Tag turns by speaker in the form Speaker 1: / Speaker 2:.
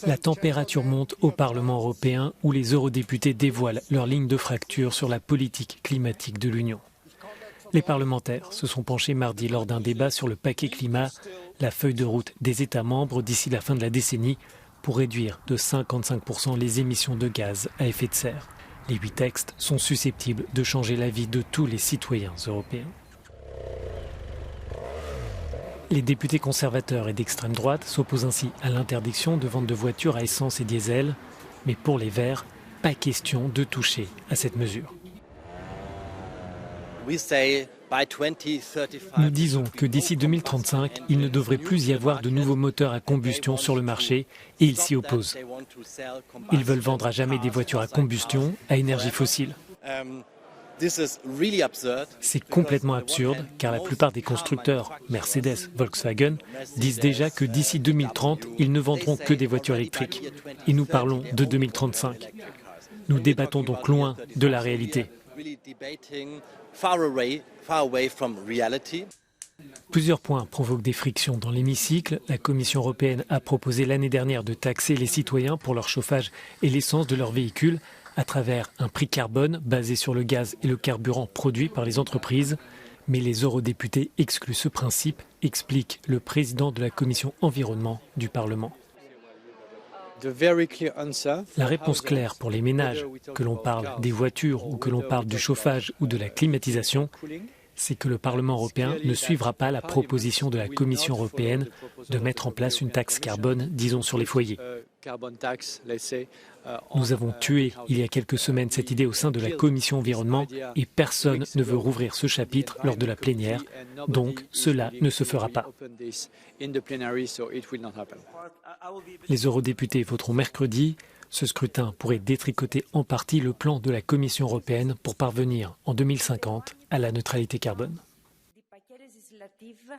Speaker 1: La température monte au Parlement européen où les eurodéputés dévoilent leur ligne de fracture sur la politique climatique de l'Union. Les parlementaires se sont penchés mardi lors d'un débat sur le paquet climat, la feuille de route des États membres d'ici la fin de la décennie pour réduire de 55% les émissions de gaz à effet de serre. Les 8 textes sont susceptibles de changer la vie de tous les citoyens européens. Les députés conservateurs et d'extrême droite s'opposent ainsi à l'interdiction de vente de voitures à essence et diesel. Mais pour les Verts, pas question de toucher à cette mesure. Nous disons que d'ici 2035, il ne devrait plus y avoir de nouveaux moteurs à combustion sur le marché et ils s'y opposent. Ils veulent vendre à jamais des voitures à combustion à énergie fossile. C'est complètement absurde car la plupart des constructeurs, Mercedes, Volkswagen, disent déjà que d'ici 2030, ils ne vendront que des voitures électriques. Et nous parlons de 2035. Nous débattons donc loin de la réalité. Plusieurs points provoquent des frictions dans l'hémicycle. La Commission européenne a proposé l'année dernière de taxer les citoyens pour leur chauffage et l'essence de leurs véhicules à travers un prix carbone basé sur le gaz et le carburant produits par les entreprises. Mais les eurodéputés excluent ce principe, explique le président de la Commission environnement du Parlement. La réponse claire pour les ménages, que l'on parle des voitures ou que l'on parle du chauffage ou de la climatisation, c'est que le Parlement européen ne suivra pas la proposition de la Commission européenne de mettre en place une taxe carbone, disons, sur les foyers. Nous avons tué il y a quelques semaines cette idée au sein de la Commission environnement et personne ne veut rouvrir ce chapitre lors de la plénière, donc cela ne se fera pas. Les eurodéputés voteront mercredi. Ce scrutin pourrait détricoter en partie le plan de la Commission européenne pour parvenir en 2050 à la neutralité carbone.